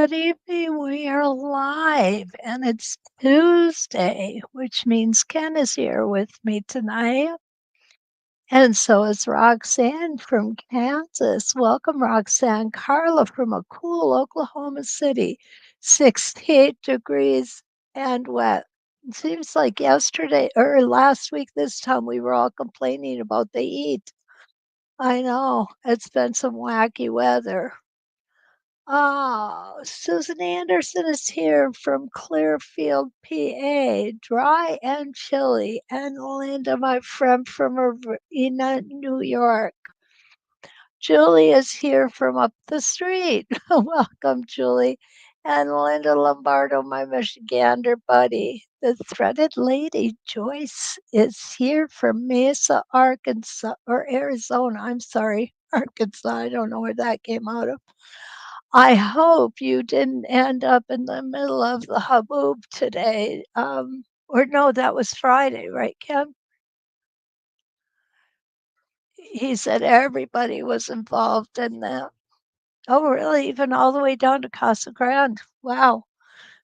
Good evening. We are live and it's Tuesday, which means Ken is here with me tonight. And so is Roxanne from Kansas. Welcome, Roxanne. Carla from a cool Oklahoma City, 68 degrees and wet. It seems like yesterday or last week, this time we were all complaining about the heat. I know it's been some wacky weather. Oh, Susan Anderson is here from Clearfield, PA, dry and chilly. And Linda, my friend from Arena, New York. Julie is here from up the street. Welcome, Julie. And Linda Lombardo, my Michigander buddy. The threaded lady, Joyce, is here from Mesa, Arkansas, or Arizona. I'm sorry, Arkansas. I don't know where that came out of. I hope you didn't end up in the middle of the haboob today. Or no, that was Friday, right, Kim? He said everybody was involved in that. Oh, really? Even all the way down to Casa Grande. Wow.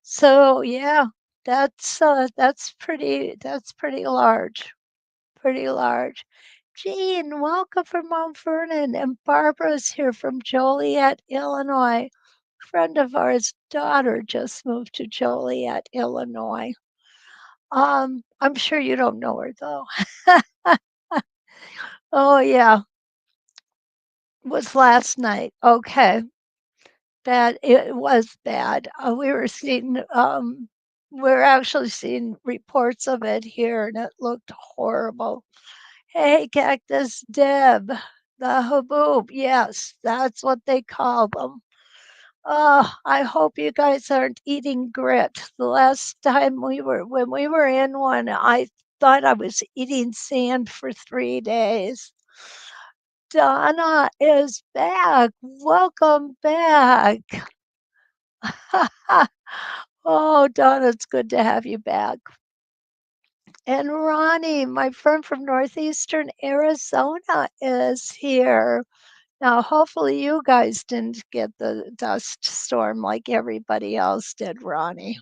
So yeah, that's pretty large. Pretty large. Jean, welcome from Mount Vernon, and Barbara's here from Joliet, Illinois. Friend of ours' daughter just moved to Joliet, Illinois. I'm sure you don't know her though. Oh yeah, it was last night. Okay, bad. It was bad. We were actually seeing reports of it here, and it looked horrible. Hey, Cactus Deb, the haboob. Yes, that's what they call them. Oh, I hope you guys aren't eating grit. The last time when we were in one, I thought I was eating sand for 3 days. Donna is back. Welcome back. Oh, Donna, it's good to have you back. And Ronnie, my friend from Northeastern Arizona, is here. Now, hopefully, you guys didn't get the dust storm like everybody else did, Ronnie.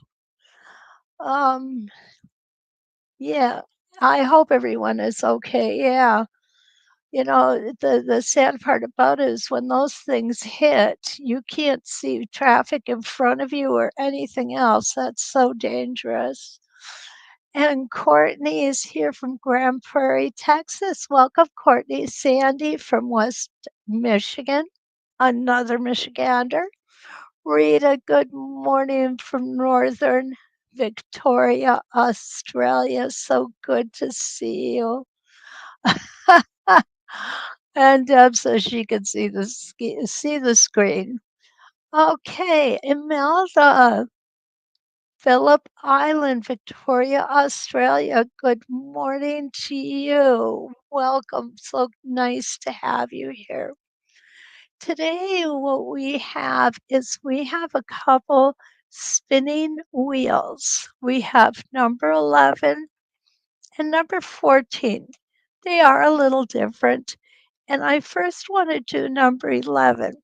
Um, yeah, I hope everyone is okay. Yeah. The sad part about it is when those things hit, you can't see traffic in front of you or anything else. That's so dangerous. And Courtney is here from Grand Prairie, Texas. Welcome, Courtney. Sandy from West Michigan, another Michigander. Rita, good morning from Northern Victoria, Australia. So good to see you. And Deb says she can see the screen. Okay, Imelda, Phillip Island, Victoria, Australia. Good morning to you. Welcome. So nice to have you here. Today, what we have a couple spinning wheels. We have number 11 and number 14. They are a little different. And I first want to do number 11.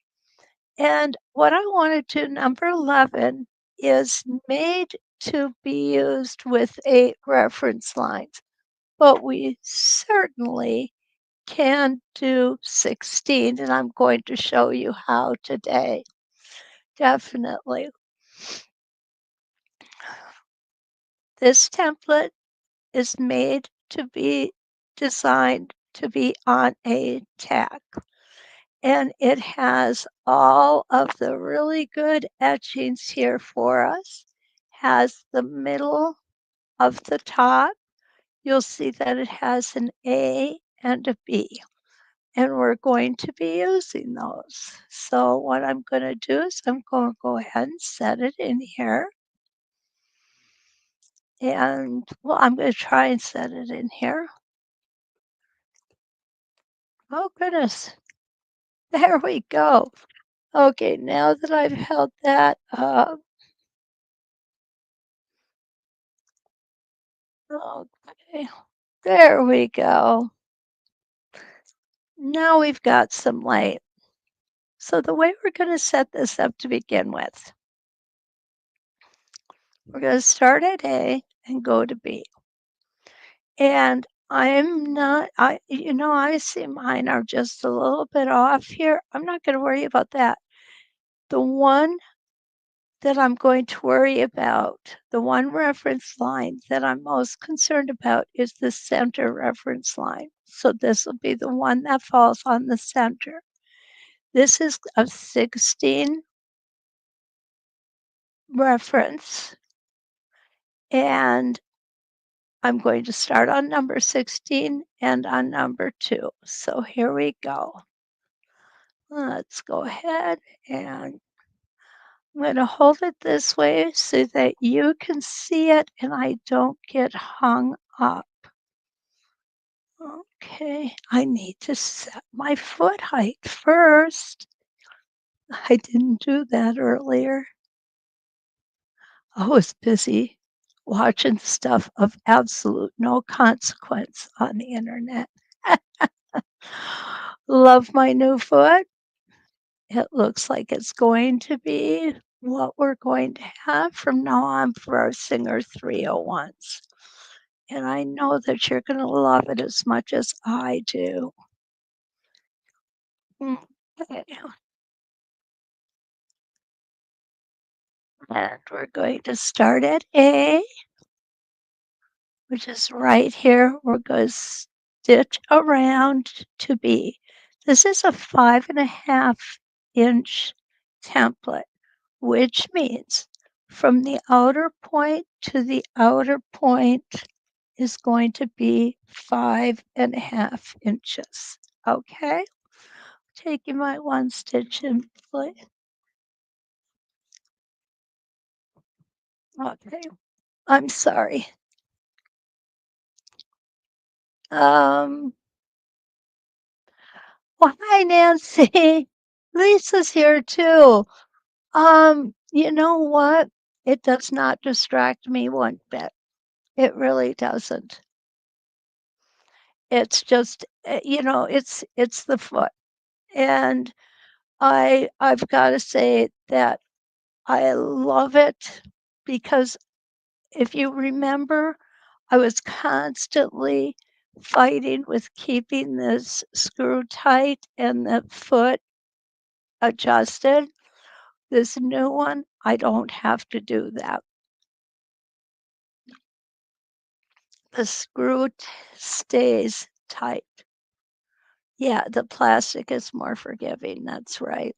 And what I want to do, number 11, is made to be used with 8 reference lines, but we certainly can do 16, and I'm going to show you how today. Definitely. This template is made to be designed to be on a tack. And it has all of the really good etchings here for us. Has the middle of the top. You'll see that it has an A and a B. And we're going to be using those. So what I'm going to do is I'm going to go ahead and set it in here. And well, I'm going to try and set it in here. Oh, goodness. There we go. Okay, now that I've held that up, okay, there we go. Now we've got some light. So the way we're going to set this up to begin with We're going to start at A and go to B. And I'm not, I see mine are just a little bit off here. I'm not going to worry about that. The one that I'm going to worry about, the one reference line that I'm most concerned about is the center reference line. So this will be the one that falls on the center. This is a 16 reference, and I'm going to start on number 16 and on number 2. So here we go. Let's go ahead, and I'm going to hold it this way so that you can see it and I don't get hung up. Okay, I need to set my foot height first. I didn't do that earlier. I was busy watching stuff of absolute no consequence on the internet. Love my new foot. It looks like it's going to be what we're going to have from now on for our Singer 301s. And I know that you're going to love it as much as I do. Okay. And we're going to start at A, which is right here. We're going to stitch around to B. This is a 5.5-inch template, which means from the outer point to the outer point is going to be 5.5 inches. Okay? Taking my one stitch in place. Okay. I'm sorry. Um, well, hi, Nancy. Lisa's here too. You know what? It does not distract me one bit. It really doesn't. It's just, it's the foot. And I've got to say that I love it because if you remember, I was constantly fighting with keeping this screw tight and the foot adjusted. This new one, I don't have to do that. The screw stays tight. Yeah, the plastic is more forgiving. That's right.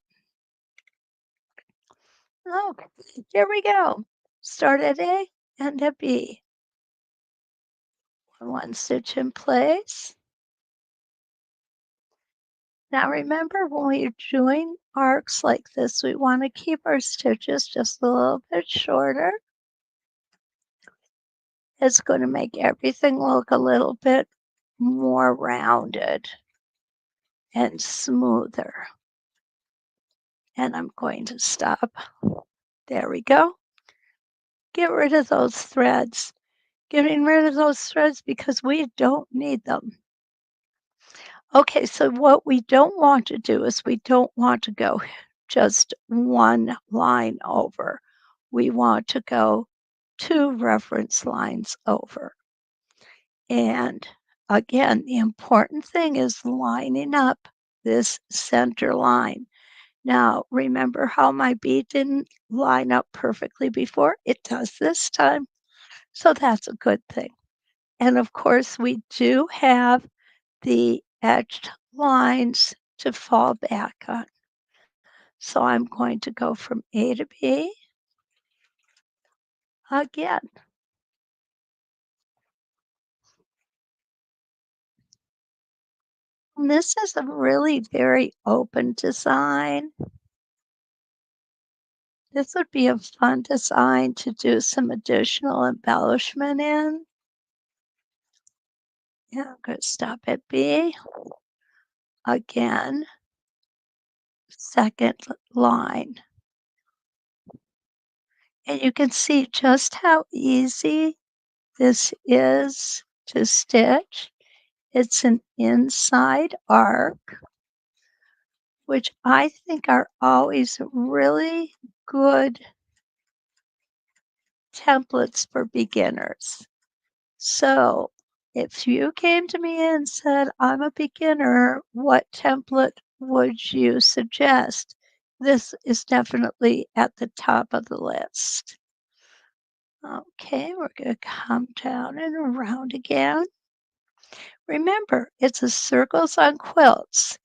Okay, here we go. Start at A and at B. One stitch in place. Now remember, when we're doing arcs like this, we want to keep our stitches just a little bit shorter. It's going to make everything look a little bit more rounded and smoother. And I'm going to stop. There we go. Get rid of those threads. Getting rid of those threads because we don't need them. Okay, so what we don't want to do is we don't want to go just one line over. We want to go 2 reference lines over. And again, the important thing is lining up this center line. Now, remember how my B didn't line up perfectly before? It does this time. So that's a good thing. And of course, we do have the etched lines to fall back on. So I'm going to go from A to B again. And this is a really very open design. This would be a fun design to do some additional embellishment in. Yeah, I'm going to stop at B. Again, second line. And you can see just how easy this is to stitch. It's an inside arc, which I think are always really good templates for beginners. So, if you came to me and said, I'm a beginner, what template would you suggest? This is definitely at the top of the list. Okay, we're going to come down and around again. Remember, it's a circles on quilts.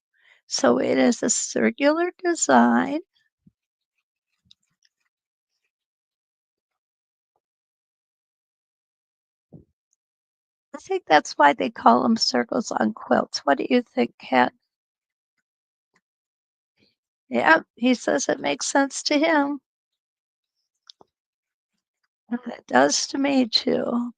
So it is a circular design. I think that's why they call them circles on quilts. What do you think, Kat? Yeah, he says it makes sense to him. And it does to me too.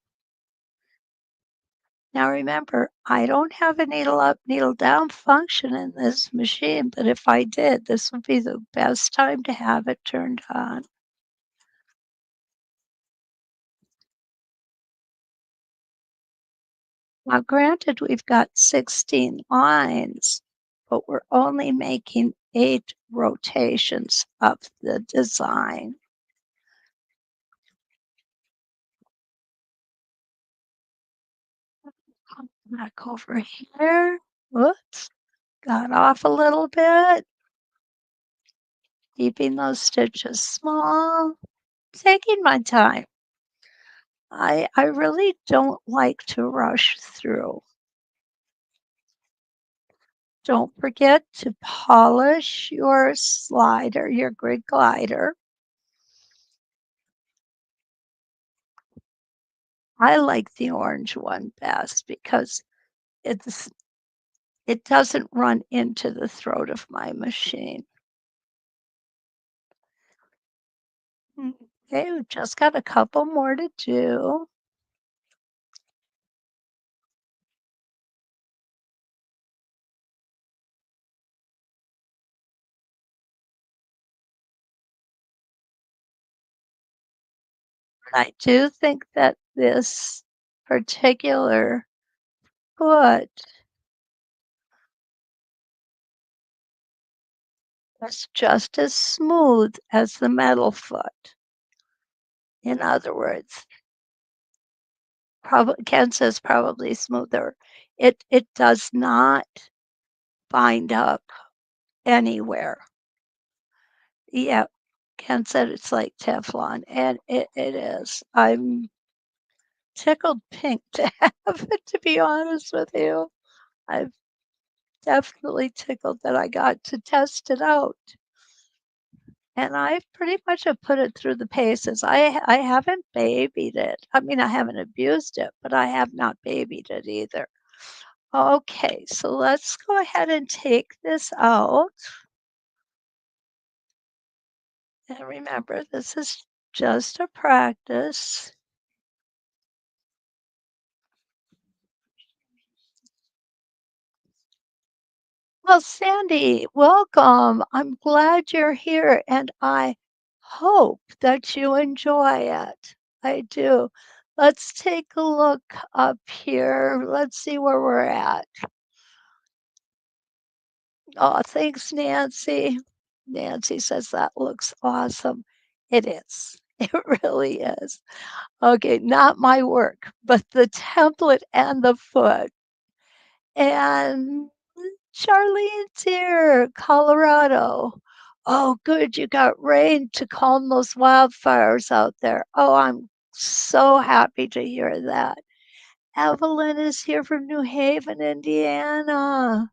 Now remember, I don't have a needle up, needle down function in this machine, but if I did, this would be the best time to have it turned on. Now granted, we've got 16 lines, but we're only making 8 rotations of the design. Come back over here. Whoops, got off a little bit. Keeping those stitches small, taking my time. I really don't like to rush through. Don't forget to polish your slider, your grid glider. I like the orange one best because it doesn't run into the throat of my machine. Okay, we've just got a couple more to do. I do think that this particular foot is just as smooth as the metal foot. In other words, probably Ken says probably smoother. It does not bind up anywhere. Yeah, Ken said it's like Teflon, and it is. I'm tickled pink to have it, to be honest with you. I'm definitely tickled that I got to test it out. And I pretty much have put it through the paces. I haven't babied it. I mean, I haven't abused it, but I have not babied it either. Okay, so let's go ahead and take this out. And remember, this is just a practice. Well, Sandy, welcome. I'm glad you're here, and I hope that you enjoy it. I do. Let's take a look up here. Let's see where we're at. Oh, thanks, Nancy. Nancy says that looks awesome. It is. It really is. Okay, not my work, but the template and the foot. And Charlene's here, Colorado. Oh, good. You got rain to calm those wildfires out there. Oh, I'm so happy to hear that. Evelyn is here from New Haven, Indiana.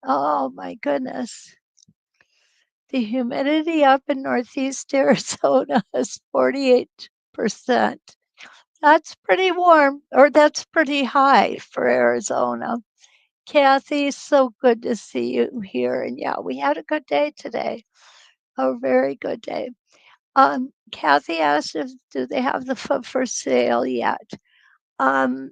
Oh, my goodness. The humidity up in Northeast Arizona is 48%. That's pretty warm, or that's pretty high for Arizona. Kathy, so good to see you here. And yeah, we had a good day today. A very good day. Kathy asked if do they have the foot for sale yet. Um,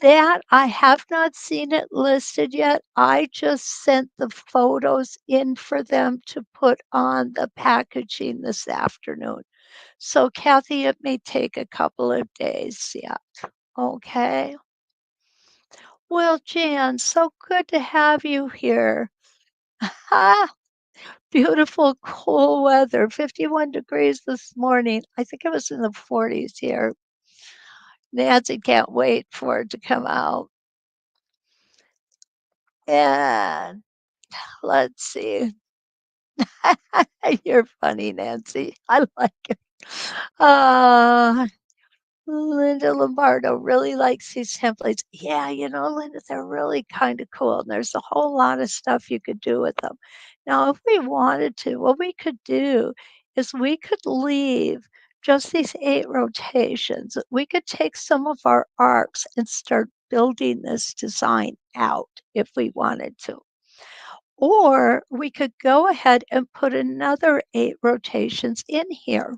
that I have not seen it listed yet. I just sent the photos in for them to put on the packaging this afternoon. So Kathy, it may take a couple of days yet. Okay. Well, Jan, so good to have you here. Ha! Beautiful, cool weather, 51 degrees this morning. I think it was in the 40s here. Nancy can't wait for it to come out. And let's see. You're funny, Nancy. I like it. Uh, Linda Lombardo really likes these templates. Yeah, Linda, they're really kind of cool. And there's a whole lot of stuff you could do with them. Now, if we wanted to, what we could do is we could leave just these 8 rotations. We could take some of our arcs and start building this design out if we wanted to. Or we could go ahead and put another 8 rotations in here.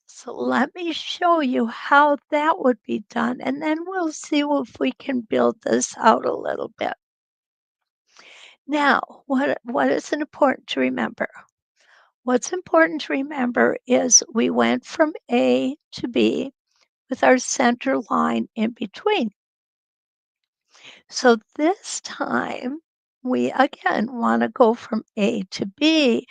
So let me show you how that would be done, and then we'll see if we can build this out a little bit. Now, what is important to remember? What's important to remember is we went from A to B with our center line in between. So this time, we again want to go from A to B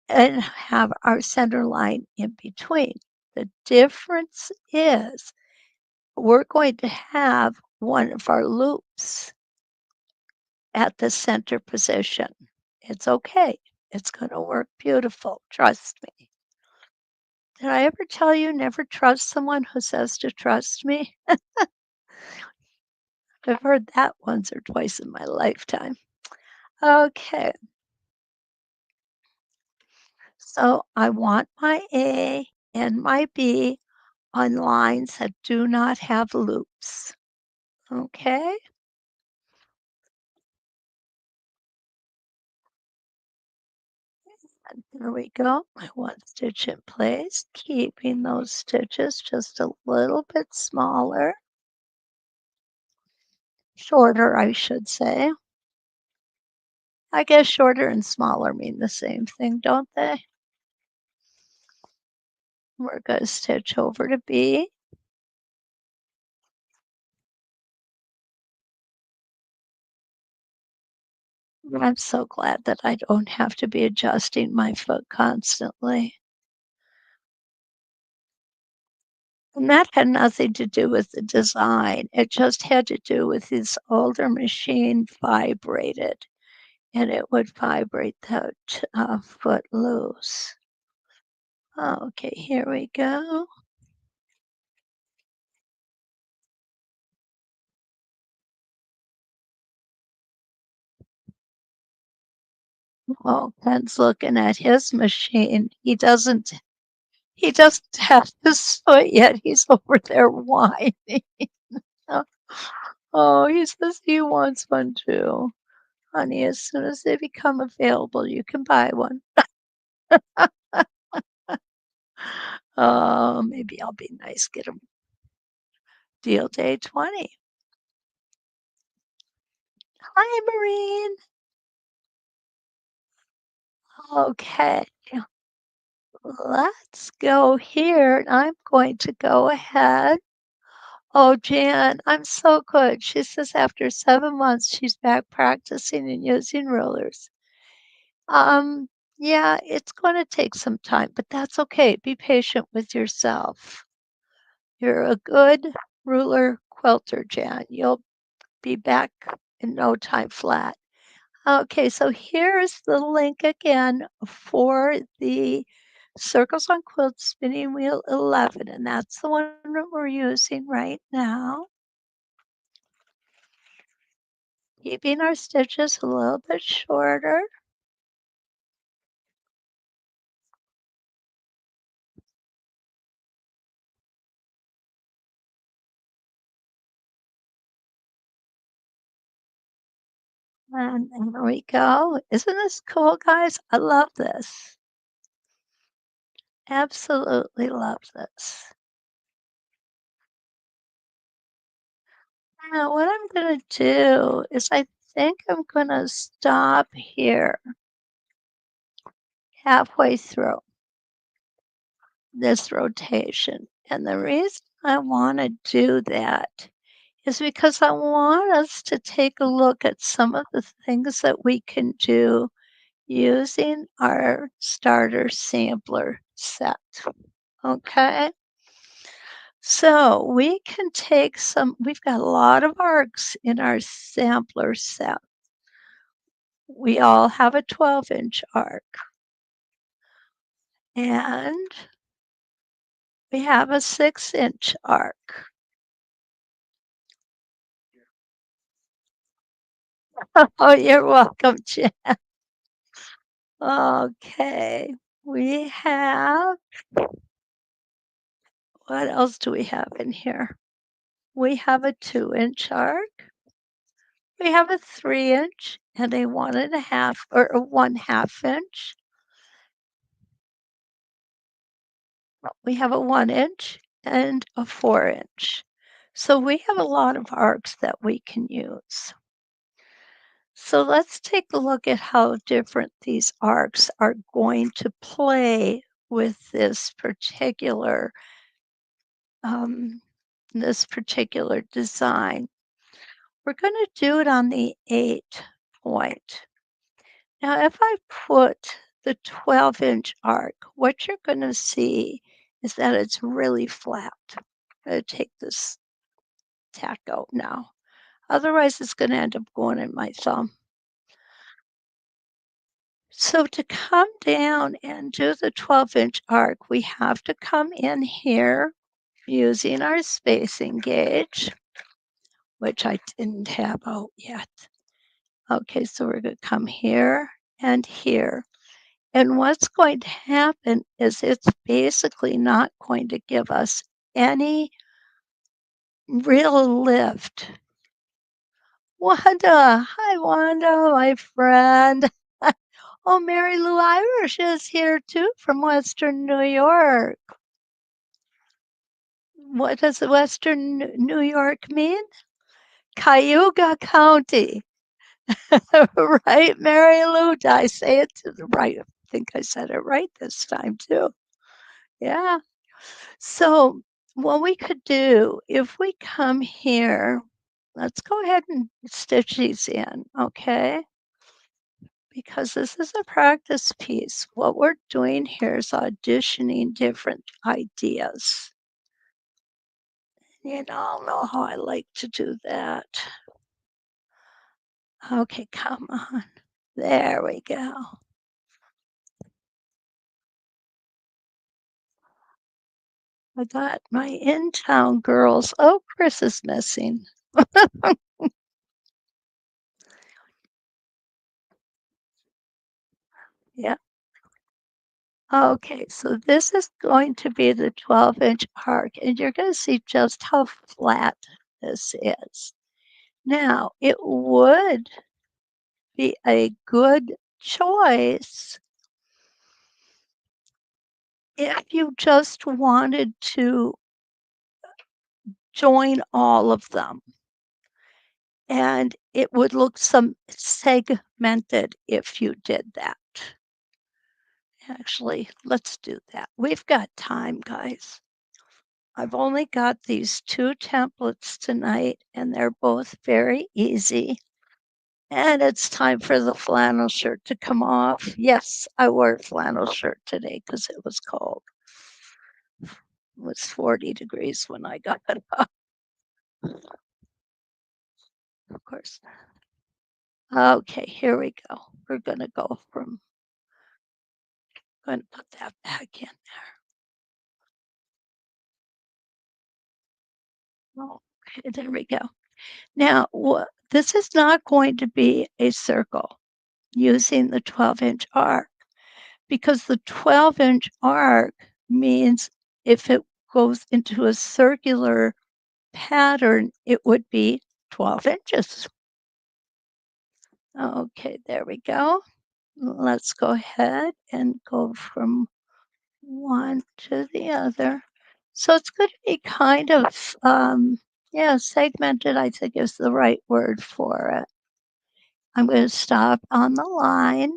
and have our center line in between. The difference is we're going to have one of our loops at the center position. It's okay. It's going to work beautiful. Trust me. Did I ever tell you never trust someone who says to trust me? I've heard that once or twice in my lifetime. Okay, so I want my A and my B on lines that do not have loops. Okay, and there we go. My one stitch in place, keeping those stitches just a little bit smaller, shorter, I should say. I guess shorter and smaller mean the same thing, don't they? We're going to stitch over to B. I'm so glad that I don't have to be adjusting my foot constantly. And that had nothing to do with the design. It just had to do with this older machine vibrated, and it would vibrate that foot loose. Okay, here we go. Oh, Ken's looking at his machine. He doesn't have his foot yet. He's over there whining. Oh, he says he wants one too. Honey, as soon as they become available, you can buy one. Oh, maybe I'll be nice, get him deal day 20. Hi, Marine. Okay, let's go here. I'm going to go ahead. Oh, Jan, I'm so good. She says after 7 months, she's back practicing and using rulers. Um, yeah, it's going to take some time, but that's okay. Be patient with yourself. You're a good ruler quilter, Jan. You'll be back in no time flat. Okay, so here's the link again for the Circles on Quilts Spinning Wheel 11, and that's the one that we're using right now. Keeping our stitches a little bit shorter. And there we go. Isn't this cool, guys? I love this. Absolutely love this. Now, what I'm going to do is I think I'm going to stop here halfway through this rotation. And the reason I want to do that is because I want us to take a look at some of the things that we can do using our starter sampler set. Okay, so we can take we've got a lot of arcs in our sampler set. We all have a 12-inch arc, and we have a 6-inch arc. Oh, you're welcome, Jen. Okay, we have, what else do we have in here? We have a 2-inch arc. We have a 3-inch and a 1.5 or a 1/2 inch. We have a 1-inch and a 4-inch. So we have a lot of arcs that we can use. So let's take a look at how different these arcs are going to play with um, this particular design. We're going to do it on the 8 point. Now, if I put the 12-inch arc, what you're going to see is that it's really flat. I'm going to take this tack out now. Otherwise, it's going to end up going in my thumb. So to come down and do the 12-inch arc, we have to come in here using our spacing gauge, which I didn't have out yet. Okay, so we're going to come here and here. And what's going to happen is it's basically not going to give us any real lift. Wanda, hi Wanda, my friend. Oh, Mary Lou Irish is here too from Western New York. What does Western New York mean? Cayuga County. Right, Mary Lou? Did I say it to the right? I think I said it right this time too. Yeah. So what we could do, if we come here, let's go ahead and stitch these in, okay? Because this is a practice piece. What we're doing here is auditioning different ideas. You all know how I like to do that. Okay, come on. There we go. I got my in-town girls. Oh, Chris is missing. Yeah. Okay, so this is going to be the 12-inch arc, and you're going to see just how flat this is. Now, it would be a good choice if you just wanted to join all of them, and it would look some segmented if you did that. Actually, let's do that. We've got time, guys. I've only got these 2 templates tonight, and they're both very easy. And it's time for the flannel shirt to come off. Yes, I wore a flannel shirt today because it was cold. It was 40 degrees when I got it up, of course. Okay, here we go. We're going to go from, going to put that back in there. Okay, there we go. Now, this is not going to be a circle using the 12-inch arc, because the 12-inch arc means if it goes into a circular pattern, it would be 12 inches. Okay, there we go. Let's go ahead and go from one to the other. So it's going to be kind of, yeah, segmented, I think is the right word for it. I'm going to stop on the line.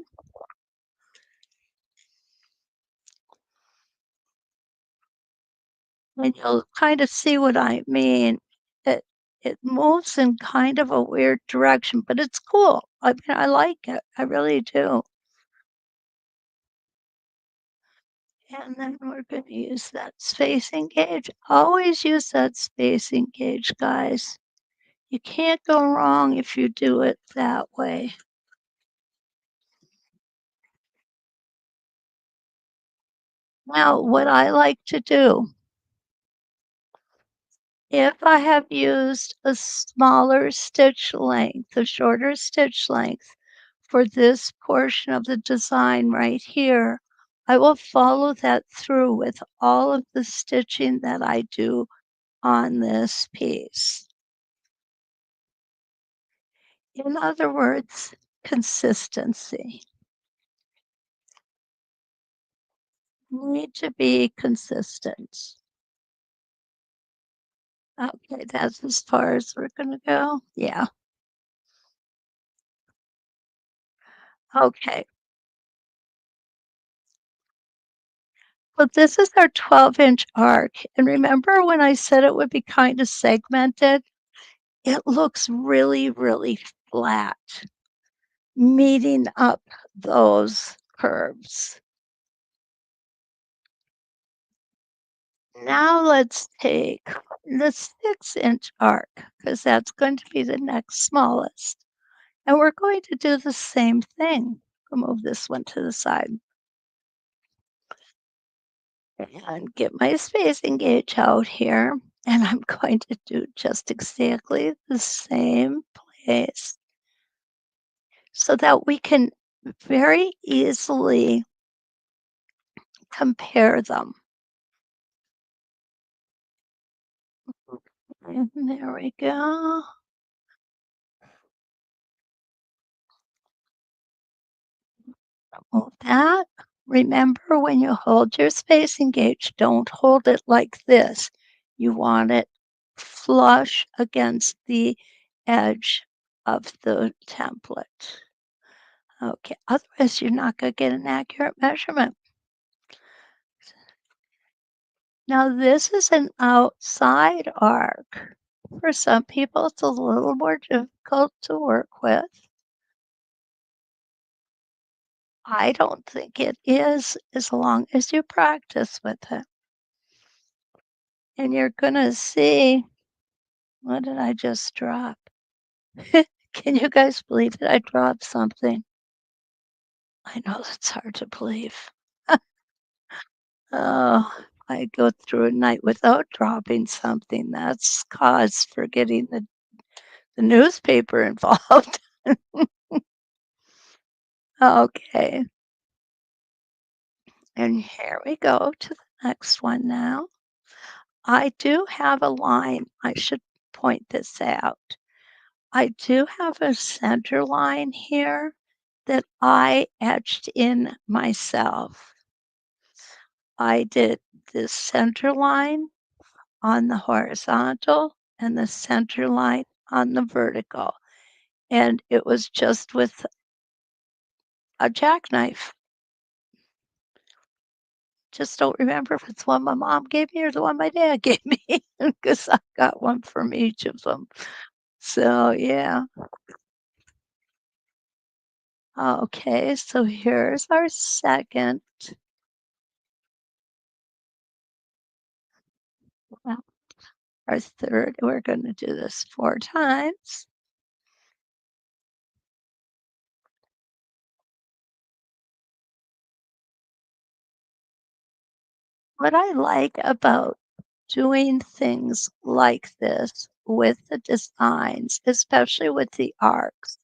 And you'll kind of see what I mean. it moves in kind of a weird direction, but it's cool. I mean, I like it. I really do. And then we're going to use that spacing gauge. Always use that spacing gauge, guys. You can't go wrong if you do it that way. Now, what I like to do, if I have used a smaller stitch length, a shorter stitch length for this portion of the design right here, I will follow that through with all of the stitching that I do on this piece. In other words, consistency. Need to be consistent. Okay, that's as far as we're gonna go? Yeah. Okay. Well, this is our 12-inch arc, and remember when I said it would be kinda segmented? It looks really, really flat, meeting up those curves. Now let's take the 6-inch arc, because that's going to be the next smallest, and we're going to do the same thing. I'll move this one to the side. And get my spacing gauge out here, and I'm going to do just exactly the same place so that we can very easily compare them. And there we go. Hold that. Remember, when you hold your spacing gauge, don't hold it like this. You want it flush against the edge of the template. Okay, otherwise you're not going to get an accurate measurement. Now this is an outside arc. For some people, it's a little more difficult to work with. I don't think it is, as long as you practice with it. And you're going to see, what did I just drop? Can you guys believe that I dropped something? I know that's hard to believe. Oh, I go through a night without dropping something. That's cause for getting the newspaper involved. Okay. And here we go to the next one now. I do have a line. I should point this out. I do have a center line here that I etched in myself. I did this center line on the horizontal and the center line on the vertical. And it was just with a jackknife. Just don't remember if it's one my mom gave me or the one my dad gave me, because I got one from each of them. So, yeah. Okay, so here's our second. Well, our third, we're gonna do this 4 times. What I like about doing things like this with the designs, especially with the arcs,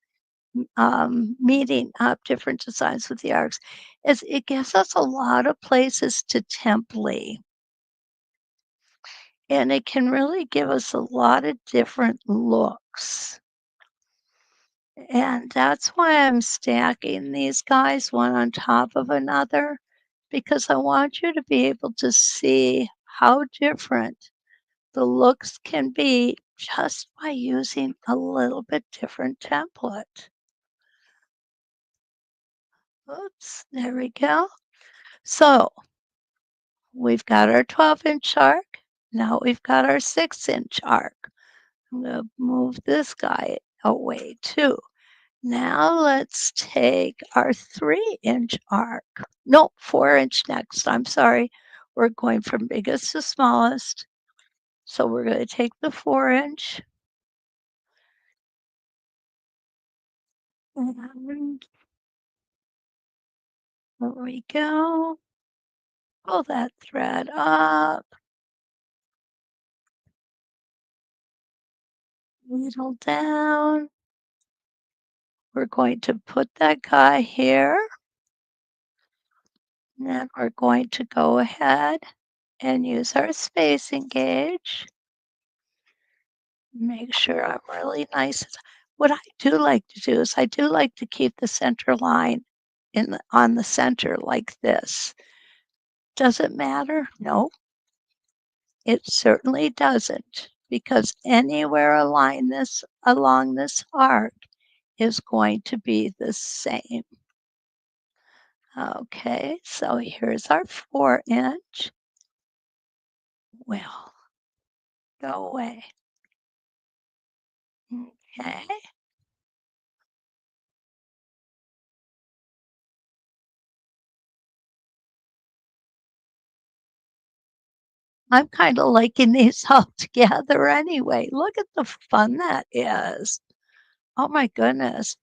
meeting up different designs with the arcs, is it gives us a lot of places to template. And it can really give us a lot of different looks. And that's why I'm stacking these guys one on top of another, because I want you to be able to see how different the looks can be just by using a little bit different template. Oops, there we go. So we've got our 12-inch arc. Now we've got our 6-inch arc. I'm going to move this guy away too. Now let's take our 3-inch arc. No, 4-inch next. I'm sorry. We're going from biggest to smallest. So we're going to take the 4-inch. And there we go. Pull that thread up. Needle down. We're going to put that guy here. And then we're going to go ahead and use our spacing gauge. Make sure I'm really nice. What I do like to do is I do like to keep the center line on the center like this. Does it matter? No, it certainly doesn't, because anywhere along this arc is going to be the same. Okay, so here's our 4-inch. Well, go away. Okay. I'm kind of liking these all together anyway. Look at the fun that is. Oh my goodness.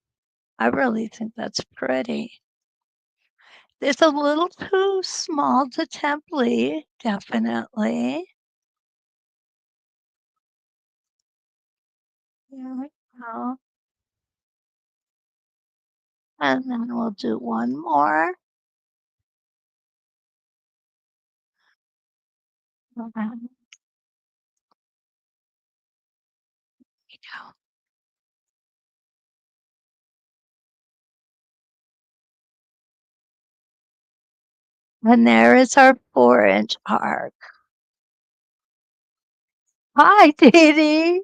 I really think that's pretty. It's a little too small to template, definitely. Here we go. And then we'll do one more. There we go. And there is our 4-inch arc. Hi, Dee Dee.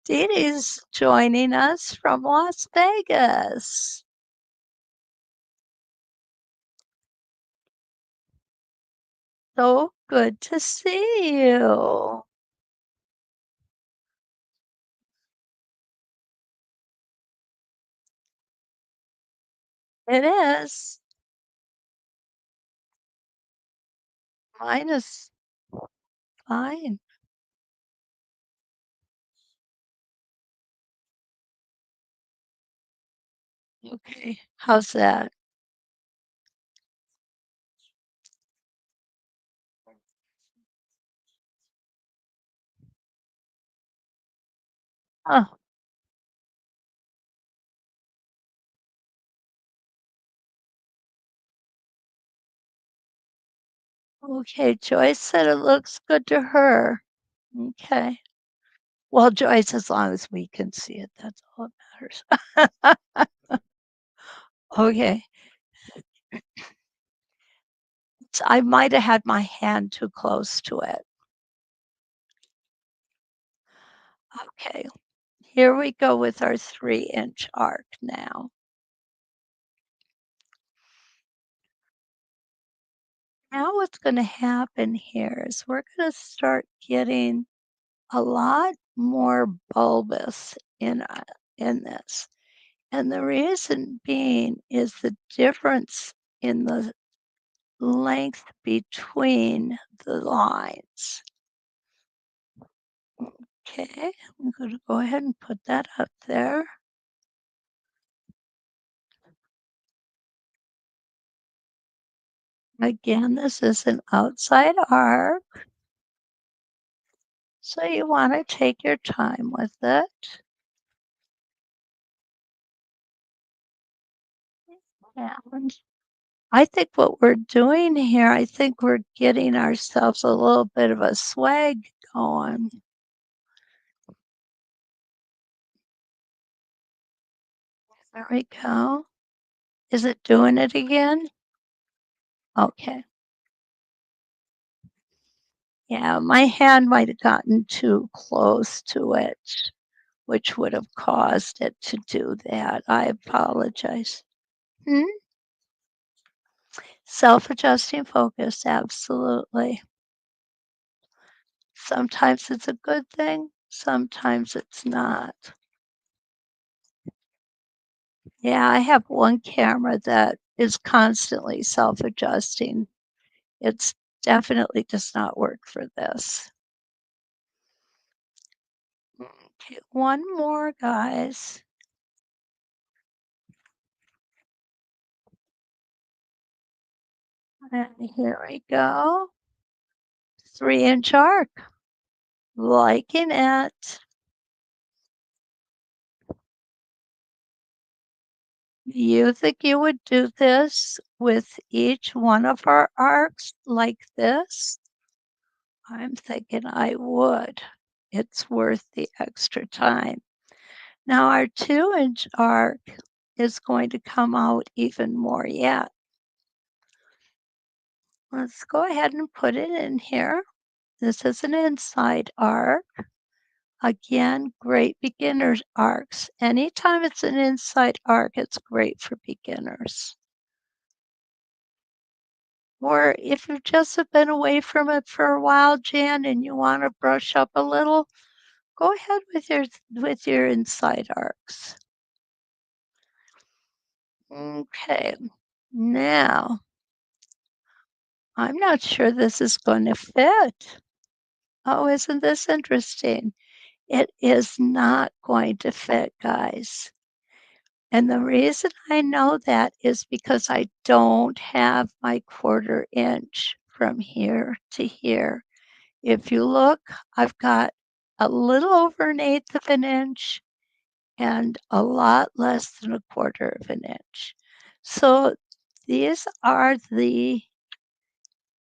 Dee Dee's joining us from Las Vegas. So good to see you. It is. Mine is fine. Okay. How's that? Oh, okay. Joyce said it looks good to her. Okay. Well, Joyce, as long as we can see it, that's all that matters. Okay. I might have had my hand too close to it. Okay. Here we go with our 3-inch arc now. Now what's going to happen here is we're going to start getting a lot more bulbous in this. And the reason being is the difference in the length between the lines. Okay, I'm going to go ahead and put that up there. Again, this is an outside arc, so you want to take your time with it. And I think what we're doing here, I think we're getting ourselves a little bit of a swag going. There we go. Is it doing it again? Okay. Yeah, my hand might have gotten too close to it, which would have caused it to do that. I apologize. Hmm? Self-adjusting focus, absolutely. Sometimes it's a good thing, Sometimes it's not. Yeah, I have one camera that is constantly self-adjusting. It's definitely does not work for this. Okay, one more, guys. And here we go. 3-inch arc. Liking it. You think you would do this with each one of our arcs like this? I'm thinking I would. It's worth the extra time. Now our 2-inch arc is going to come out even more yet. Let's go ahead and put it in here. This is an inside arc. Again, great beginner's arcs. Anytime it's an inside arc, it's great for beginners. Or if you've just been away from it for a while, Jan, and you want to brush up a little, go ahead with your inside arcs. Okay, now I'm not sure this is going to fit. Oh, isn't this interesting? It is not going to fit, guys. And the reason I know that is because I don't have my 1/4 inch from here to here. If you look, I've got a little over 1/8 of an inch and a lot less than a 1/4 of an inch. So these are the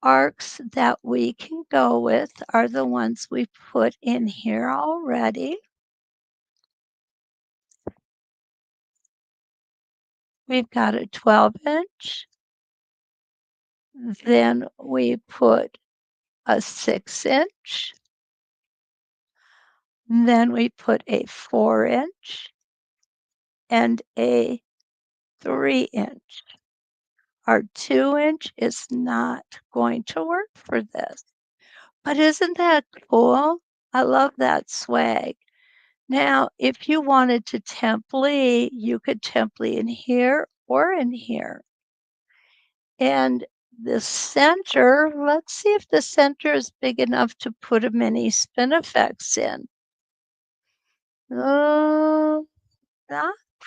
arcs that we can go with, are the ones we put in here already. We've got a 12-inch. Then we put a 6-inch. Then we put a 4-inch and a 3-inch. Our 2-inch is not going to work for this. But isn't that cool? I love that swag. Now, if you wanted to template, you could template in here or in here. And the center, let's see if the center is big enough to put a mini spin effects in. Not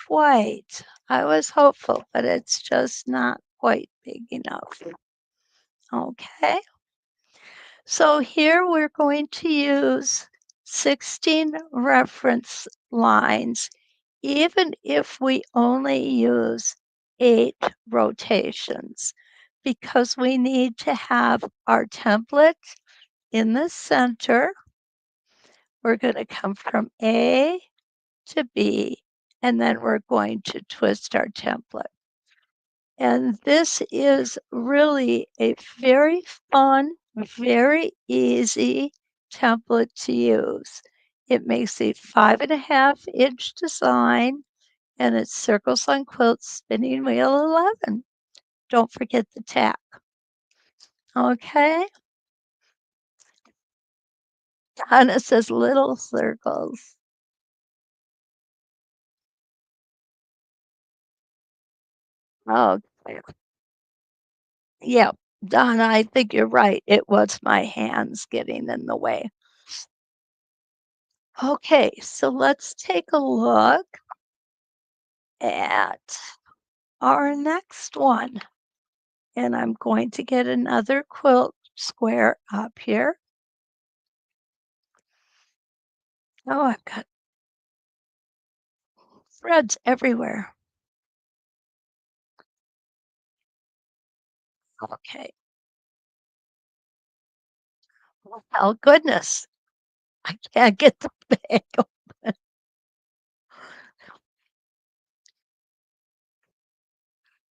quite. I was hopeful, but it's just not quite big enough. Okay. So here we're going to use 16 reference lines, even if we only use 8 rotations, because we need to have our template in the center. We're going to come from A to B, and then we're going to twist our template. And this is really a very fun, very easy template to use. It makes a 5.5-inch design, and it's Circles on Quilts Spinning Wheel 11. Don't forget the tack. Okay? Donna says little circles. Okay. Yeah, Donna, I think you're right. It was my hands getting in the way. Okay, so let's take a look at our next one. And I'm going to get another quilt square up here. Oh, I've got threads everywhere. Okay. Oh, goodness. I can't get the bag open.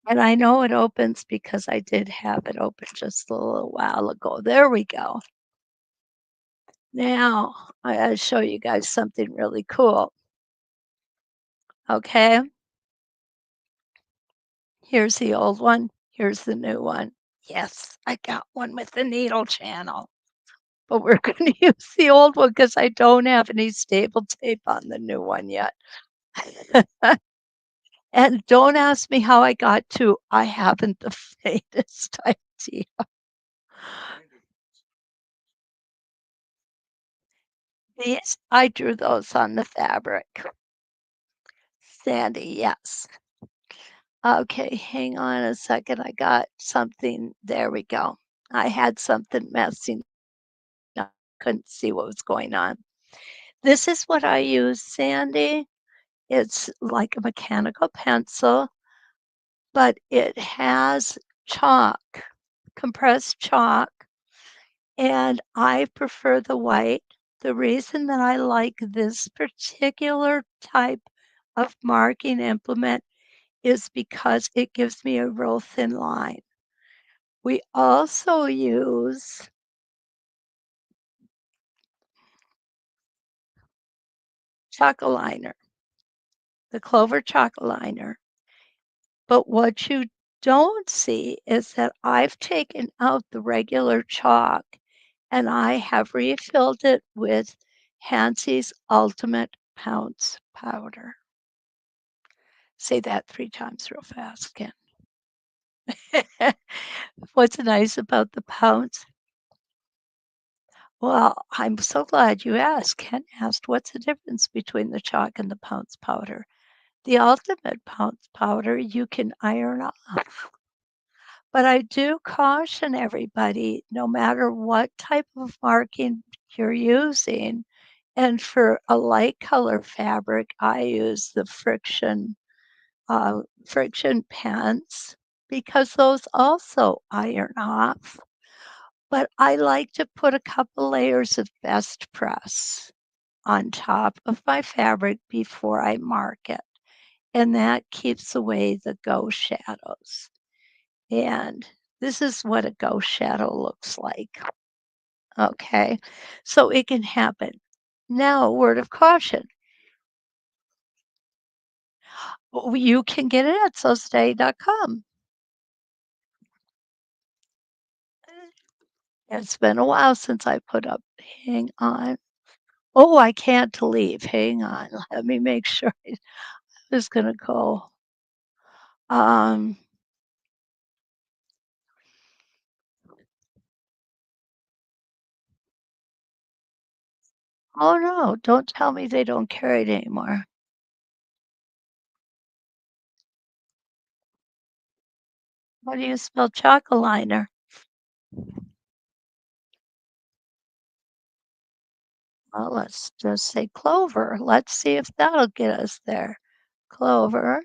And I know it opens because I did have it open just a little while ago. There we go. Now, I gotta show you guys something really cool. Okay. Here's the old one. Here's the new one. Yes, I got one with the needle channel. but we're gonna use the old one because I don't have any staple tape on the new one yet. And don't ask me how I got to I haven't the faintest idea. These I drew those on the fabric. Sandy, yes. Okay, hang on a second. I got something. There we go. I had something messing up. Couldn't see what was going on. This is what I use, Sandy. It's like a mechanical pencil, but it has chalk, compressed chalk, and I prefer the white. The reason that I like this particular type of marking implement is because it gives me a real thin line. We also use chalk liner, the Clover chalk liner. But what you don't see is that I've taken out the regular chalk and I have refilled it with Hansy's Ultimate Pounce powder. Say that 3 times real fast, Ken. What's nice about the pounce? Well, I'm so glad you asked. Ken asked, what's the difference between the chalk and the pounce powder? The ultimate pounce powder you can iron off. But I do caution everybody, no matter what type of marking you're using, and for a light color fabric, I use the friction pens because those also iron off. But I like to put a couple layers of best press on top of my fabric before I mark it, and that keeps away the ghost shadows. And this is what a ghost shadow looks like. Okay, so it can happen. Now, a word of caution. You can get it at sewstay.com. It's been a while since I put up. Hang on. Oh, I can't leave. Hang on. Let me make sure. I was gonna go. Um, oh no, don't tell me they don't carry it anymore. How do you spell Chocoliner? Well, let's just say Clover. Let's see if that'll get us there. Clover.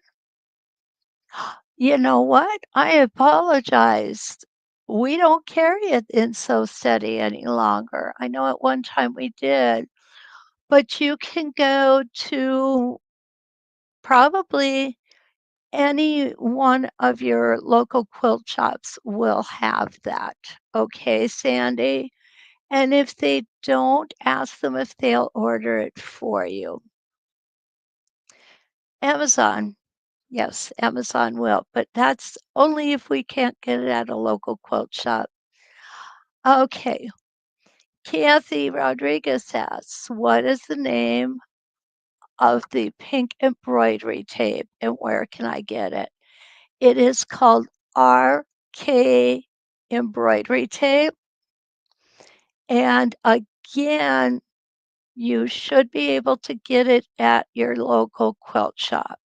You know what? I apologized. We don't carry it in So Steady any longer. I know at one time we did, but you can go to probably any one of your local quilt shops will have that. Okay, Sandy? And if they don't, ask them if they'll order it for you. Amazon. Yes, Amazon will, but that's only if we can't get it at a local quilt shop. Okay, Kathy Rodriguez asks, what is the name of the pink embroidery tape and where can I get it? It is called RK embroidery tape. And again, you should be able to get it at your local quilt shop.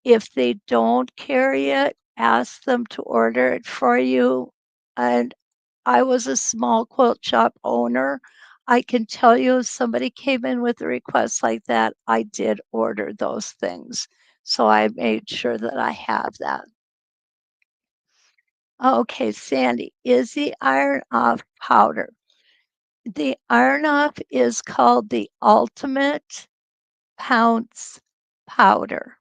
If they don't carry it, ask them to order it for you. And I was a small quilt shop owner. I can tell you if somebody came in with a request like that, I did order those things. So I made sure that I have that. Okay, Sandy, is the iron off powder? The iron off is called the ultimate pounce powder.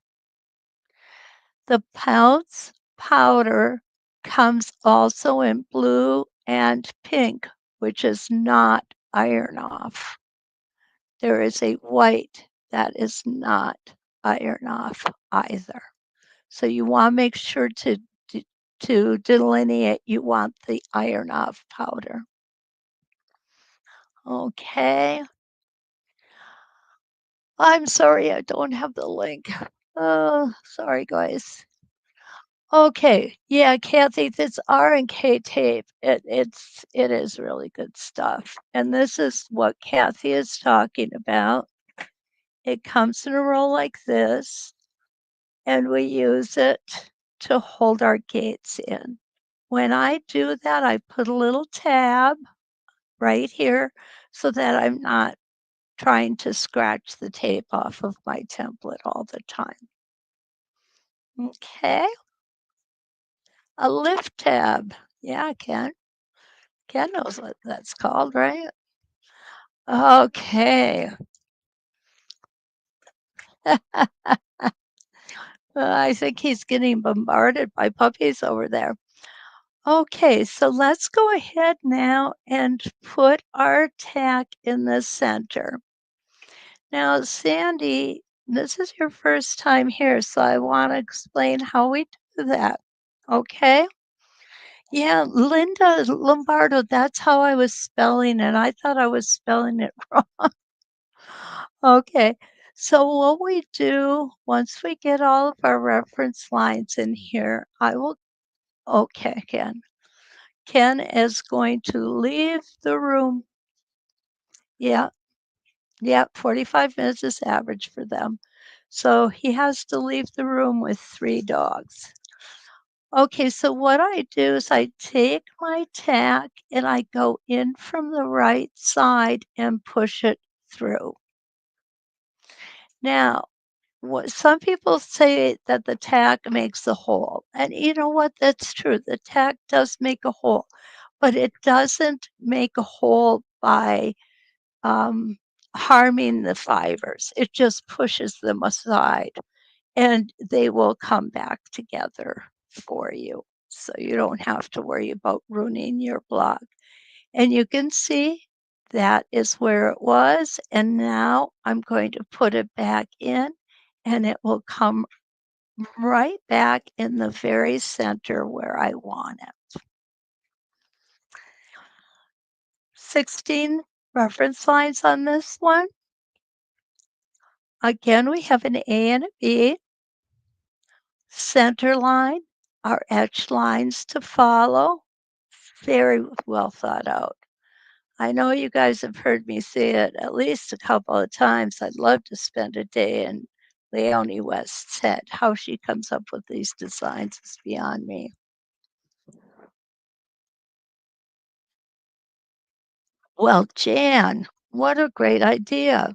The pounce powder comes also in blue and pink, which is not iron off. There is a white that is not iron off either. So you want to make sure to delineate you want the iron off powder. Okay. I'm sorry I don't have the link. Oh, sorry, guys. Okay. Yeah, Kathy, this R and K tape, it is really good stuff. And this is what Kathy is talking about. It comes in a roll like this, and we use it to hold our gates in. When I do that, I put a little tab right here so that I'm not trying to scratch the tape off of my template all the time. Okay, a lift tab. Yeah, Ken. Ken knows what that's called, right? Okay. I think he's getting bombarded by puppies over there. Okay, so let's go ahead now and put our tack in the center. Now, Sandy, this is your first time here, so I want to explain how we do that. Okay? Yeah, Linda Lombardo, that's how I was spelling it. I thought I was spelling it wrong. Okay. So what we do once we get all of our reference lines in here, I will okay, Ken. Ken is going to leave the room. Yeah, yeah, 45 minutes is average for them. So he has to leave the room with 3 dogs. Okay, so what I do is I take my tack and I go in from the right side and push it through. Now, what some people say that the tack makes a hole, and you know what? That's true. The tack does make a hole, but it doesn't make a hole by um, harming the fibers. It just pushes them aside and they will come back together for you. So you don't have to worry about ruining your blog. And you can see that is where it was. And now I'm going to put it back in and it will come right back in the very center where I want it. 16 reference lines on this one. Again, we have an A and a B, center line, our etched lines to follow. Very well thought out. I know you guys have heard me say it at least a couple of times. I'd love to spend a day in Leonie West's head. How she comes up with these designs is beyond me. Well, Jan, what a great idea.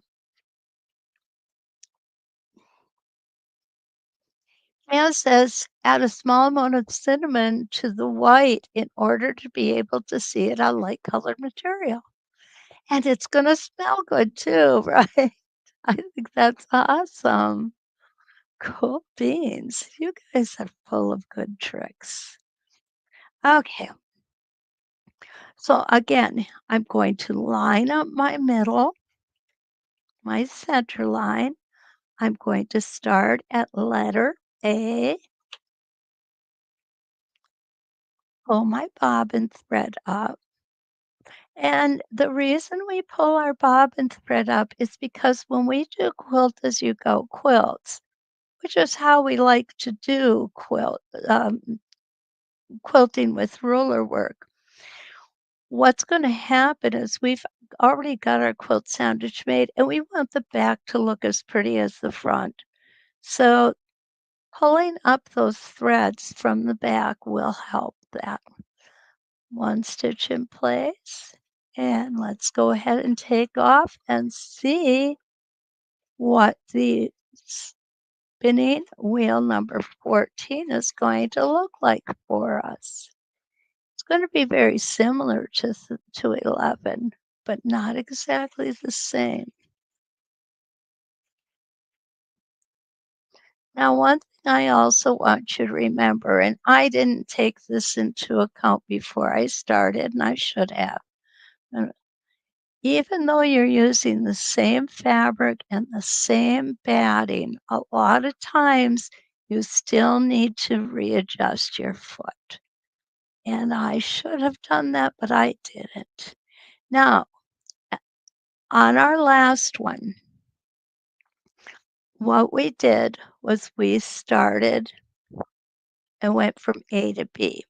Jan says add a small amount of cinnamon to the white in order to be able to see it on light colored material. And it's going to smell good too, right? I think that's awesome. Cool beans. You guys are full of good tricks. Okay. So again, I'm going to line up my middle, my center line. I'm going to start at letter A, pull my bobbin thread up. And the reason we pull our bobbin thread up is because when we do quilt as you go quilts, which is how we like to do quilting with ruler work, what's going to happen is we've already got our quilt sandwich made and we want the back to look as pretty as the front. So pulling up those threads from the back will help that. One stitch in place. And let's go ahead and take off and see what the spinning wheel number 14 is going to look like for us. It's going to be very similar to 11, but not exactly the same. Now, one thing I also want you to remember, and I didn't take this into account before I started, and I should have. Even though you're using the same fabric and the same batting, a lot of times you still need to readjust your foot. And I should have done that, but I didn't. Now, On our last one, what we did was we started and went from A to B,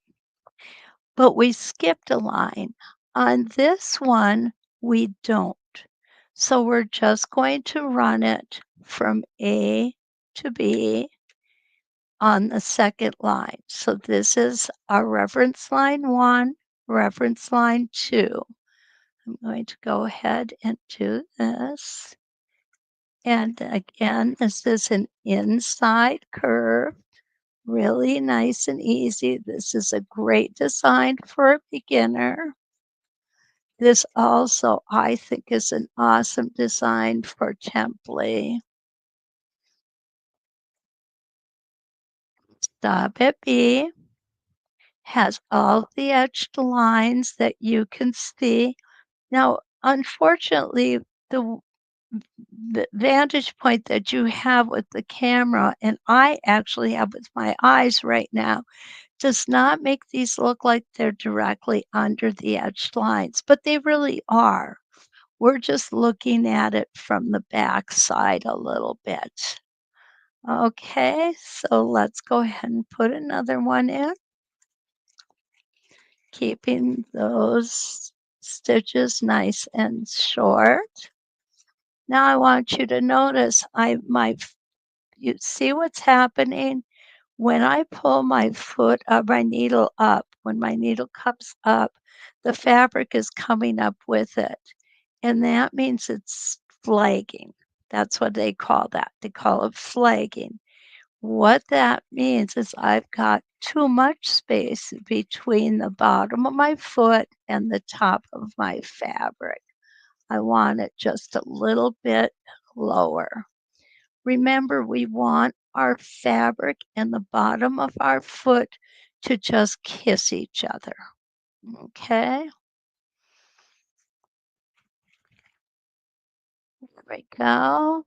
but we skipped a line. On this one, we don't. So we're just going to run it from A to B on the second line. So this is our reference line 1, reference line 2. I'm going to go ahead and do this. And again, this is an inside curve, really nice and easy. This is a great design for a beginner. This also, I think, is an awesome design for template. Stop at B, has all the etched lines that you can see. Now, unfortunately, the the vantage point that you have with the camera, and I actually have with my eyes right now, does not make these look like they're directly under the edged lines, but they really are. We're just looking at it from the back side a little bit. Okay, so let's go ahead and put another one in, keeping those stitches nice and short. Now I want you to notice you see what's happening? When I pull my foot of my needle up, when my needle comes up, the fabric is coming up with it, and that means it's flagging. That's what they call that. They call it flagging. What that means is I've got too much space between the bottom of my foot and the top of my fabric. I want it just a little bit lower. Remember, we want our fabric and the bottom of our foot to just kiss each other. Okay, there we go.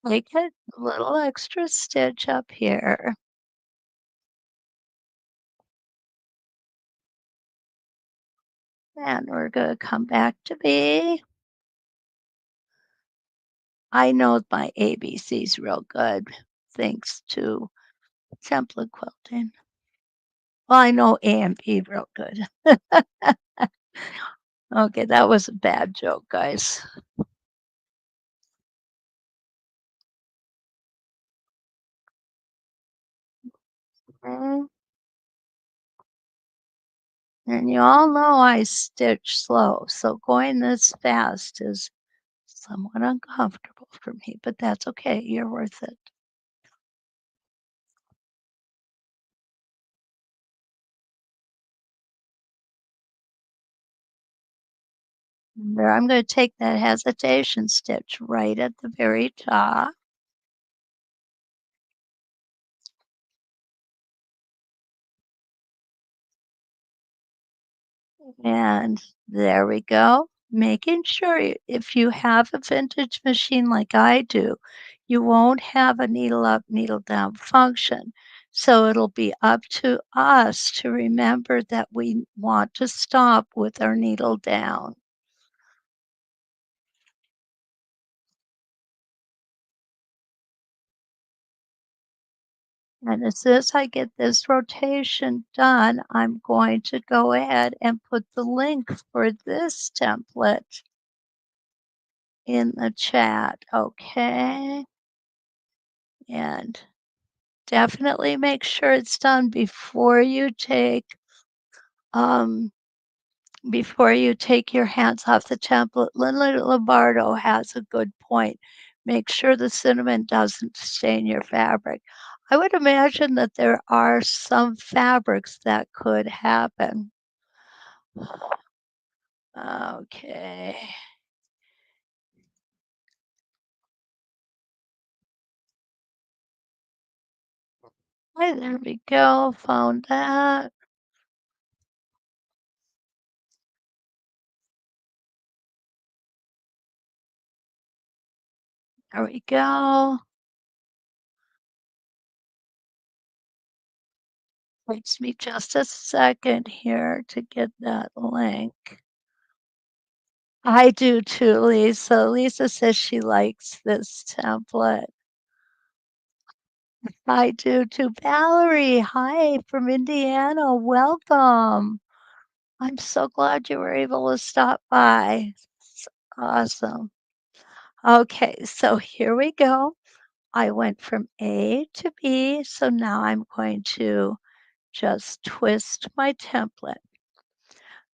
Take a little extra stitch up here. And we're going to come back to B. I know my ABCs real good thanks to template quilting. Well, I know A and B real good. Okay, that was a bad joke, guys. Mm, and you all know I stitch slow, so going this fast is somewhat uncomfortable for me, but that's okay. You're worth it. There, I'm going to take that hesitation stitch right at the very top. And there we go. Making sure if you have a vintage machine like I do, you won't have a needle up, needle down function. So it'll be up to us to remember that we want to stop with our needle down. And as soon as I get this rotation done, I'm going to go ahead and put the link for this template in the chat, okay? And definitely make sure it's done um, before you take your hands off the template. Lily Lombardo has a good point. Make sure the cinnamon doesn't stain your fabric. I would imagine that there are some fabrics that could happen. Okay. Hey, there we go. Found that. There we go. Takes me just a second here to get that link. I do too, Lisa. Lisa says she likes this template. I do too. Valerie, hi from Indiana. Welcome. I'm so glad you were able to stop by. It's awesome. Okay, so here we go. I went from A to B, so now I'm going to just twist my template.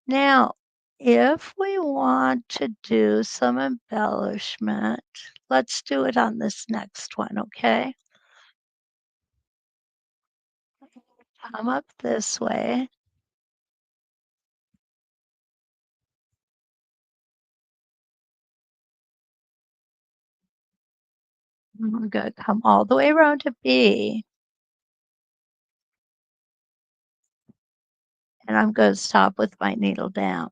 Now, if we want to do some embellishment, let's do it on this next one, okay? Come up this way. And we're going to come all the way around to B. And I'm going to stop with my needle down.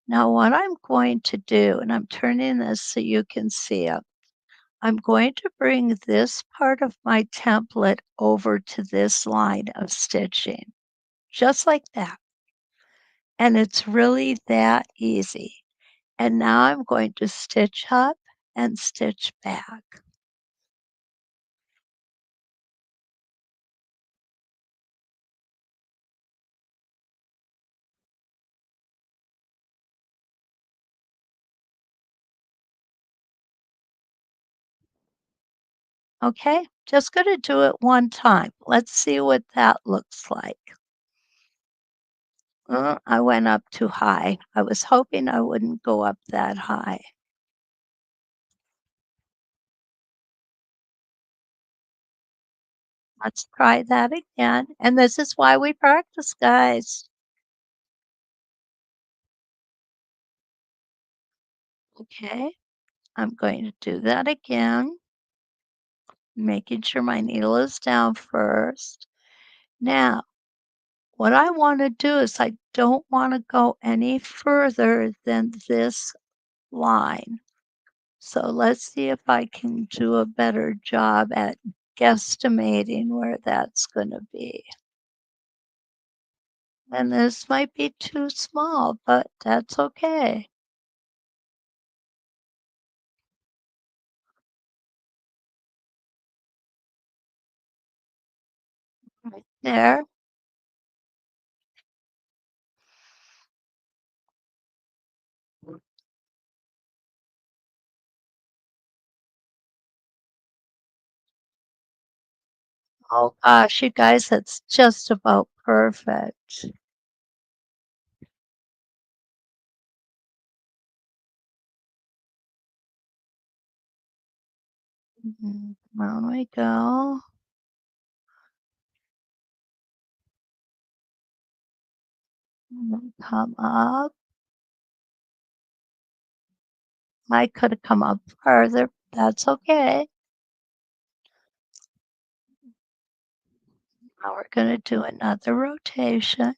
Now, what I'm going to do, and I'm turning this so you can see it, I'm going to bring this part of my template over to this line of stitching, just like that. And it's really that easy. And now I'm going to stitch up and stitch back. Okay, just going to do it one time. Let's see what that looks like. I went up too high. I was hoping I wouldn't go up that high. Let's try that again. And this is why we practice, guys. Okay, I'm going to do that again, making sure my needle is down first. Now, what I want to do is I don't want to go any further than this line. So let's see if I can do a better job at guesstimating where that's going to be. And this might be too small, but that's okay. Right there. Oh gosh, you guys, that's just about perfect. Down we go. And then come up. I could have come up further. That's okay. Now we're going to do another rotation.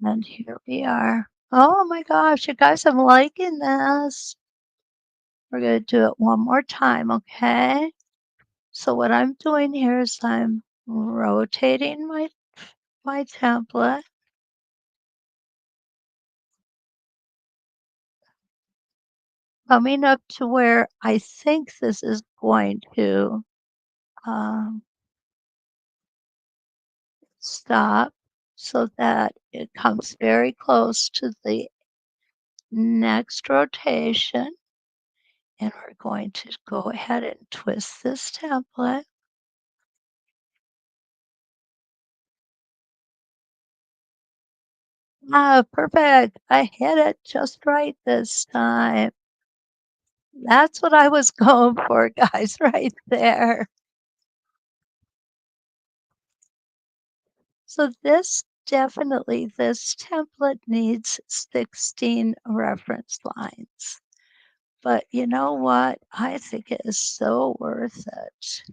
And here we are. Oh my gosh, you guys, I'm liking this. We're going to do it one more time, okay? So what I'm doing here is I'm rotating my template. Coming up to where I think this is going to um, stop so that it comes very close to the next rotation. And we're going to go ahead and twist this template. Ah, perfect. I hit it just right this time. That's what I was going for, guys, right there. So this this template needs 16 reference lines. But you know what? I think it is so worth it.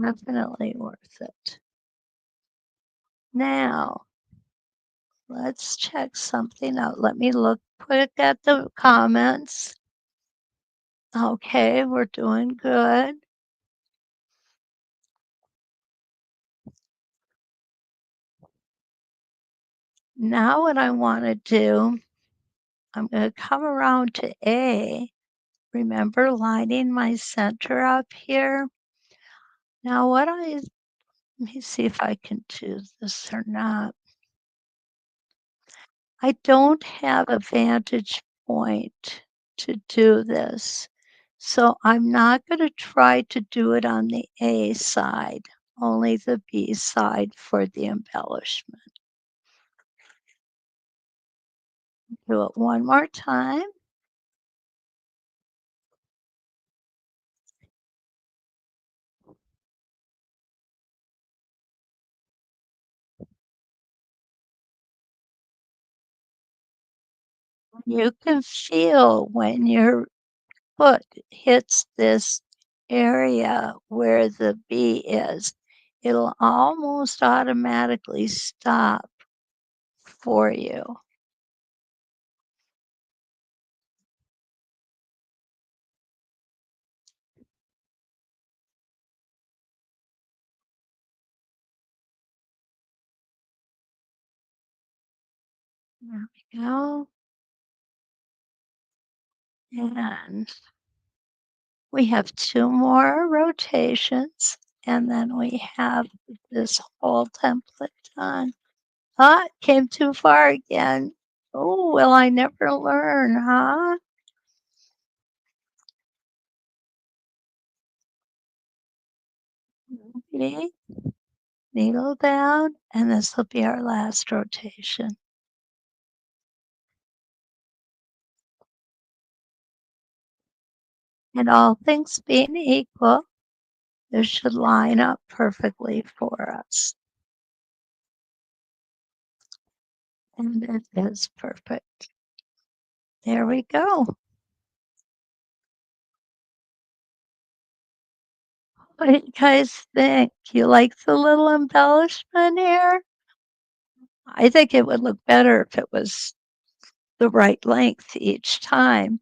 Definitely worth it. Now, Let's check something out. Let me look quick at the comments. Okay, we're doing good. Now what I want to do, I'm going to come around to A. Remember lining my center up here? Now let me see if I can do this or not. I don't have a vantage point to do this. So I'm not going to try to do it on the A side, only the B side for the embellishment. Do it one more time. You can feel when your foot hits this area where the B is, it'll almost automatically stop for you. There we go. And we have 2 more rotations, and then we have this whole template done. Ah, came too far again. Oh, will I never learn, huh? Okay, needle down, and this will be our last rotation. And all things being equal, this should line up perfectly for us. And it is perfect. There we go. What do you guys think? You like the little embellishment here? I think it would look better if it was the right length each time.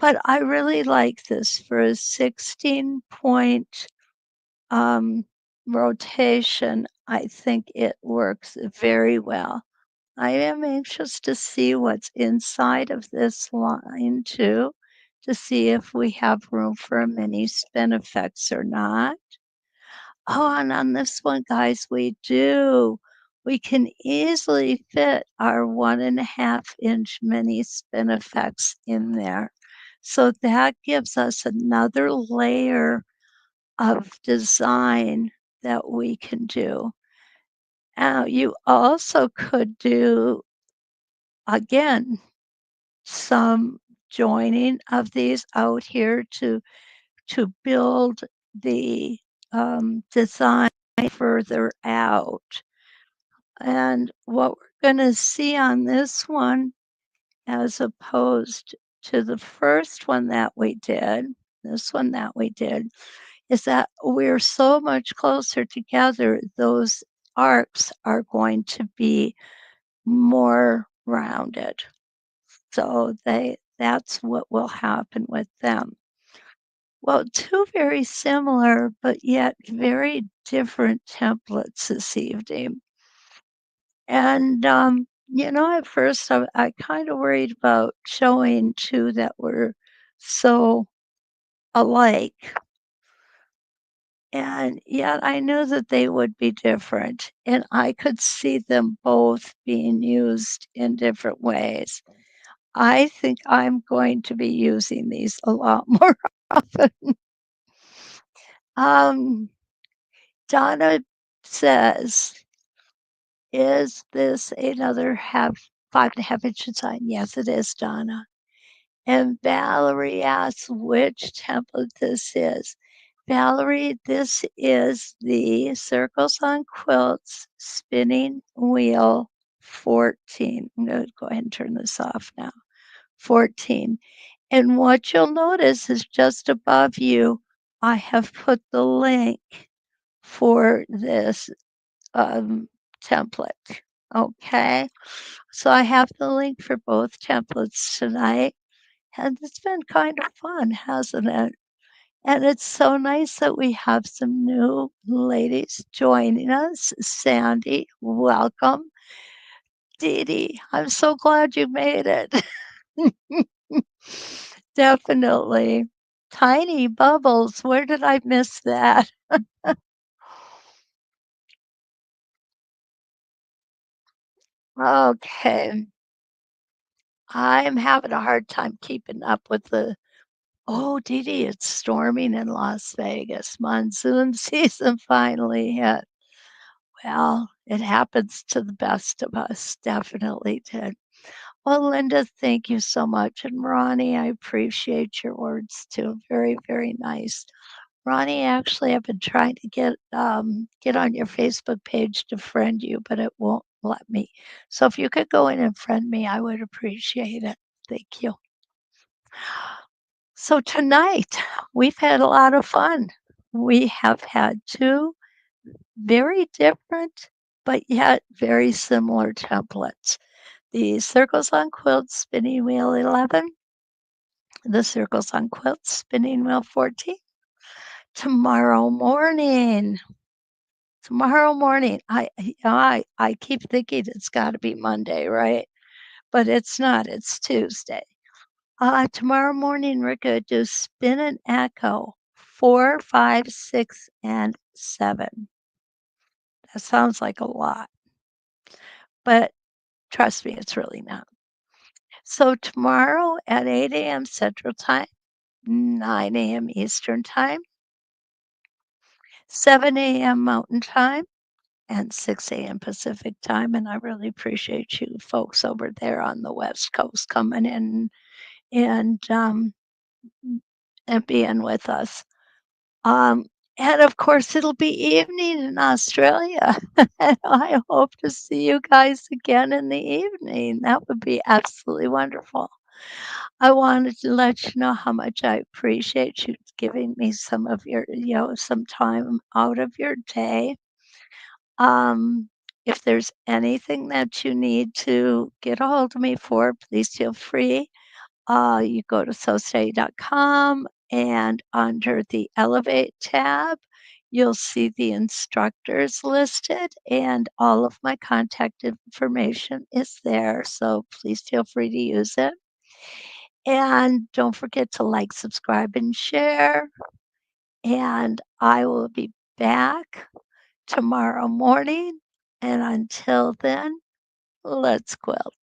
But I really like this for a 16 point rotation. I think it works very well. I am anxious to see what's inside of this line too, to see if we have room for a mini spin effects or not. Oh, and on this one, guys, we do. We can easily fit our 1.5-inch mini spin effects in there. So that gives us another layer of design that we can do. Now, you also could do, again, some joining of these out here to build the design further out. And what we're going to see on this one, as opposed to the first one that we did, this one that we did, is that we're so much closer together, those arcs are going to be more rounded. So that's what will happen with them. Well, 2 very similar, but yet very different templates this evening. And, at first I kind of worried about showing 2 that were so alike. And yet I knew that they would be different, and I could see them both being used in different ways. I think I'm going to be using these a lot more often. Um, Donna says, "Is this another 5.5-inch design?" Yes, it is, Donna. And Valerie asks which template this is. Valerie, this is the Circles on Quilts Spinning Wheel 14. I'm going to go ahead and turn this off now. 14. And what you'll notice is just above you, I have put the link for this template. Okay. So I have the link for both templates tonight, and it's been kind of fun, hasn't it? And it's so nice that we have some new ladies joining us. Sandy, welcome. Dee Dee, I'm so glad you made it. Definitely. Tiny bubbles, where did I miss that? Okay. I'm having a hard time keeping up with the oh, Dee Dee, it's storming in Las Vegas. Monsoon season finally hit. Well, it happens to the best of us, definitely did. Well, Linda, thank you so much. And Ronnie, I appreciate your words too. Very, very nice. Ronnie, actually, I've been trying to get on your Facebook page to friend you, but it won't let me. So if you could go in and friend me, I would appreciate it. Thank you. So tonight, we've had a lot of fun. We have had two very different, but yet very similar templates. The Circles on Quilts Spinning Wheel 11, the Circles on Quilts Spinning Wheel 14. Tomorrow morning, tomorrow morning, I keep thinking it's got to be Monday, right? But it's not, it's Tuesday. Tomorrow morning, we're going to do spin and echo 4, 5, 6, and 7. That sounds like a lot, but trust me, it's really not. So tomorrow at 8 a.m. Central Time, 9 a.m. Eastern Time, 7 a.m. Mountain Time, and 6 a.m. Pacific Time. And I really appreciate you folks over there on the West Coast coming in and and being with us. Um, and of course, it'll be evening in Australia. And I hope to see you guys again in the evening. That would be absolutely wonderful. I wanted to let you know how much I appreciate you giving me some of your, some time out of your day. If there's anything that you need to get a hold of me for, please feel free. You go to sewsteady.com and under the Elevate tab, you'll see the instructors listed and all of my contact information is there. So please feel free to use it. And don't forget to like, subscribe, and share. And I will be back tomorrow morning. And until then, let's quilt.